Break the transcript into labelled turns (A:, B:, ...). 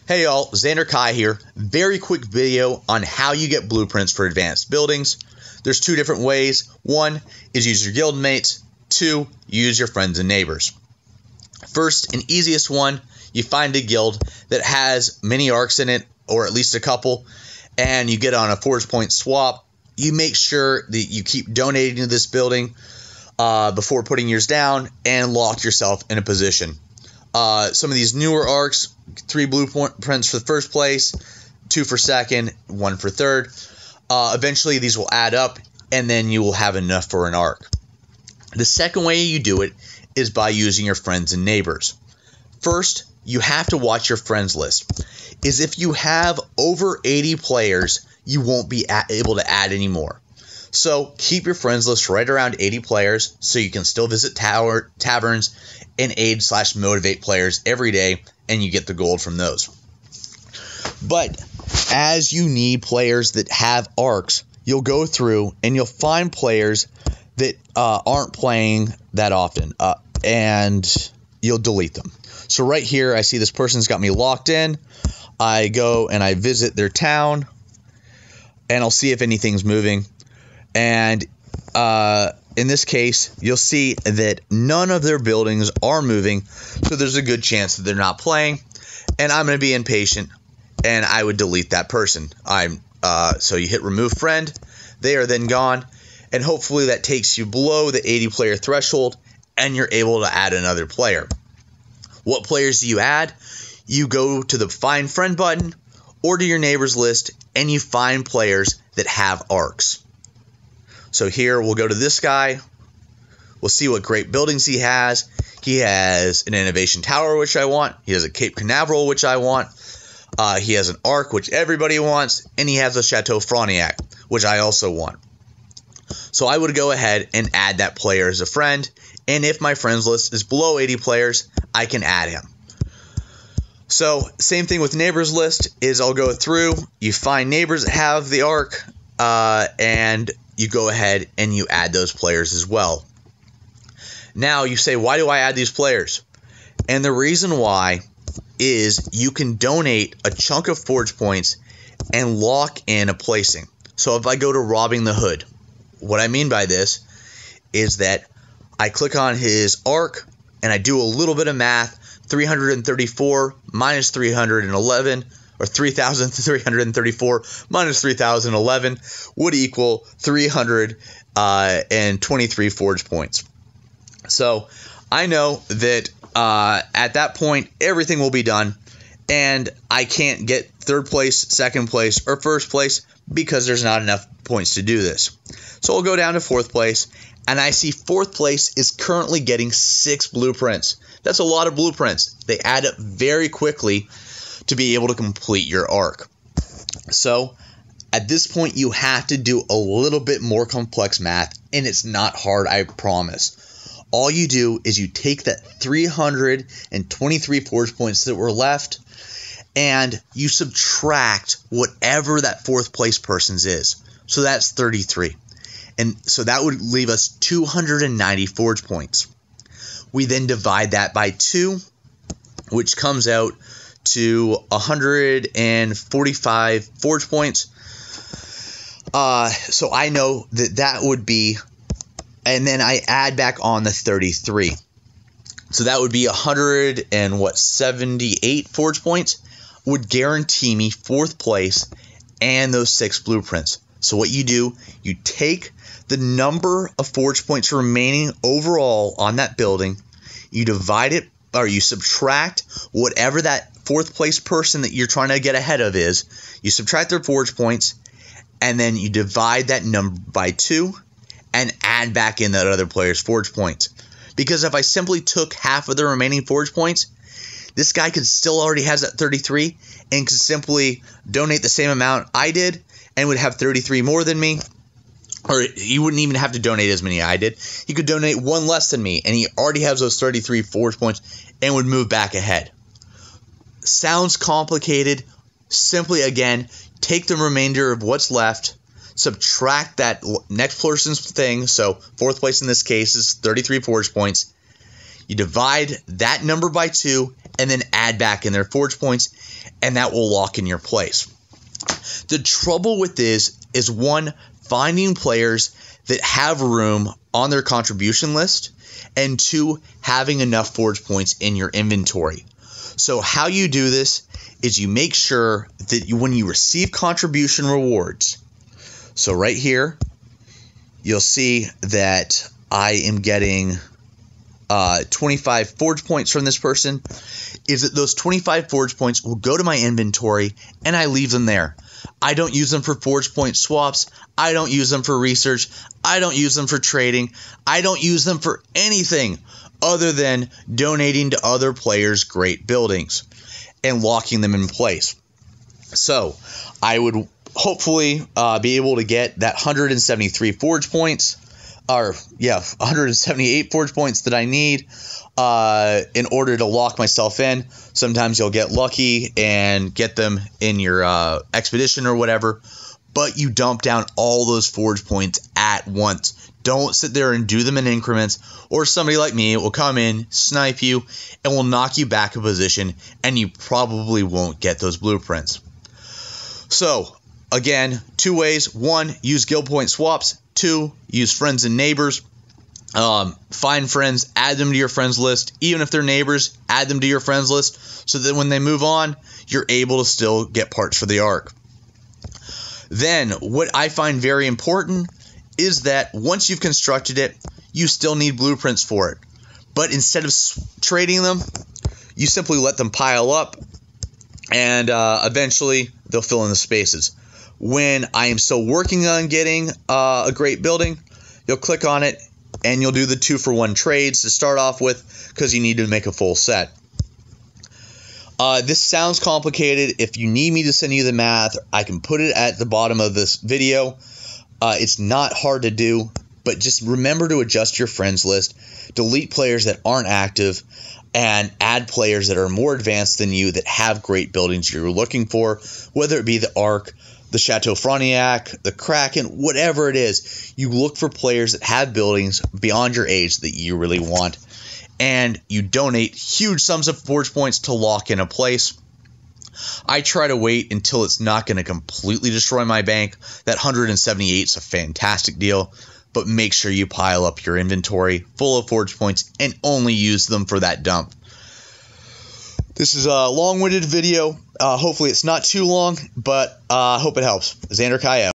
A: Hey y'all, Xander Kai here. Very quick video on how you get blueprints for advanced buildings. There's two different ways. One is use your guild mates. Two, use your friends and neighbors. First and easiest one, you find a guild that has many arcs in it, or at least a couple, and you get on a Forge Point swap. You make sure that you keep donating to this building before putting yours down and lock yourself in a position. Some of these newer arcs, 3 blueprints for the first place, 2 for second, 1 for third. Eventually these will add up and then you will have enough for an arc. The second way you do it is by using your friends and neighbors. First, you have to watch your friends list. If you have over 80 players, you won't be able to add any more. So keep your friends list right around 80 players so you can still visit taverns and aid/motivate players every day, and you get the gold from those. But as you need players that have arcs, you'll go through and you'll find players that aren't playing that often, and you'll delete them. So right here, I see this person's got me locked in. I go and I visit their town, and I'll see if anything's moving. And in this case, you'll see that none of their buildings are moving, so there's a good chance that they're not playing, and I'm going to be impatient, and I would delete that person. So you hit remove friend, they are then gone, and hopefully that takes you below the 80 player threshold, and you're able to add another player. What players do you add? You go to the find friend button, or to your neighbors list, and you find players that have arcs. So here we'll go to this guy. We'll see what great buildings he has. He has an Innovation Tower, which I want. He has a Cape Canaveral, which I want. He has an Arc, which everybody wants. And he has a Chateau Frontenac, which I also want. So I would go ahead and add that player as a friend. And if my friends list is below 80 players, I can add him. So same thing with neighbors list is I'll go through. You find neighbors that have the Arc, and you go ahead and you add those players as well. Now you say, why do I add these players? And the reason why is you can donate a chunk of Forge Points and lock in a placing. So if I go to Robbing the Hood, what I mean by this is that I click on his arc and I do a little bit of math. 334 minus 311, or 3,334 minus 3,011 would equal 323 Forge Points. So I know that at that point everything will be done, and I can't get third place, second place, or first place because there's not enough points to do this. So I'll go down to fourth place, and I see fourth place is currently getting 6 blueprints. That's a lot of blueprints. They add up very quickly to be able to complete your arc. So at this point you have to do a little bit more complex math, and it's not hard, I promise. All you do is you take that 323 Forge Points that were left, and you subtract whatever that fourth place person's is. So that's 33. And so that would leave us 290 Forge Points. We then divide that by 2, which comes out to 145 Forge Points. So I know that would be, and then I add back on the 33. So that would be 178 Forge Points would guarantee me 4th place and those 6 blueprints. So what you do, you take the number of Forge Points remaining overall on that building, you divide it, or you subtract whatever that 4th place person that you're trying to get ahead of is, you subtract their Forge Points, and then you divide that number by 2 and add back in that other player's Forge Points. Because if I simply took half of the remaining Forge Points, this guy could still already has that 33 and could simply donate the same amount I did and would have 33 more than me. Or he wouldn't even have to donate as many I did. He could donate 1 less than me, and he already has those 33 Forge Points and would move back ahead. Sounds complicated. Simply, again, take the remainder of what's left, subtract that next person's thing. So 4th place in this case is 33 Forge Points. You divide that number by 2 and then add back in their forge points, and that will lock in your place. The trouble with this is, one, finding players that have room on their contribution list, and two, having enough forge points in your inventory. So how you do this is you make sure that when you receive contribution rewards, so right here, you'll see that I am getting 25 forge points from this person, is that those 25 forge points will go to my inventory and I leave them there. I don't use them for forge point swaps. I don't use them for research. I don't use them for trading. I don't use them for anything other than donating to other players' great buildings and locking them in place. So I would hopefully be able to get that 173 forge points, or 178 forge points that I need in order to lock myself in. Sometimes you'll get lucky and get them in your expedition or whatever, but you dump down all those forge points at once. Don't sit there and do them in increments, or somebody like me will come in, snipe you, and will knock you back a position, and you probably won't get those blueprints. So, again, two ways. One, use guild point swaps. Two, use friends and neighbors. Find friends, add them to your friends list. Even if they're neighbors, add them to your friends list so that when they move on, you're able to still get parts for the Ark. Then, what I find very important is that once you've constructed it, you still need blueprints for it. But instead of trading them, you simply let them pile up, and eventually they'll fill in the spaces. When I am still working on getting a great building, you'll click on it and you'll do the 2-for-1 trades to start off with, because you need to make a full set. This sounds complicated. If you need me to send you the math, I can put it at the bottom of this video. It's not hard to do, but just remember to adjust your friends list, delete players that aren't active, and add players that are more advanced than you that have great buildings you're looking for, whether it be the Ark, the Chateau Frontenac, the Kraken, whatever it is. You look for players that have buildings beyond your age that you really want, and you donate huge sums of forge points to lock in a place. I try to wait until it's not going to completely destroy my bank. That 178 is a fantastic deal, but make sure you pile up your inventory full of forge points and only use them for that dump. This is a long-winded video. Hopefully it's not too long, but I hope it helps. Xander Kaio.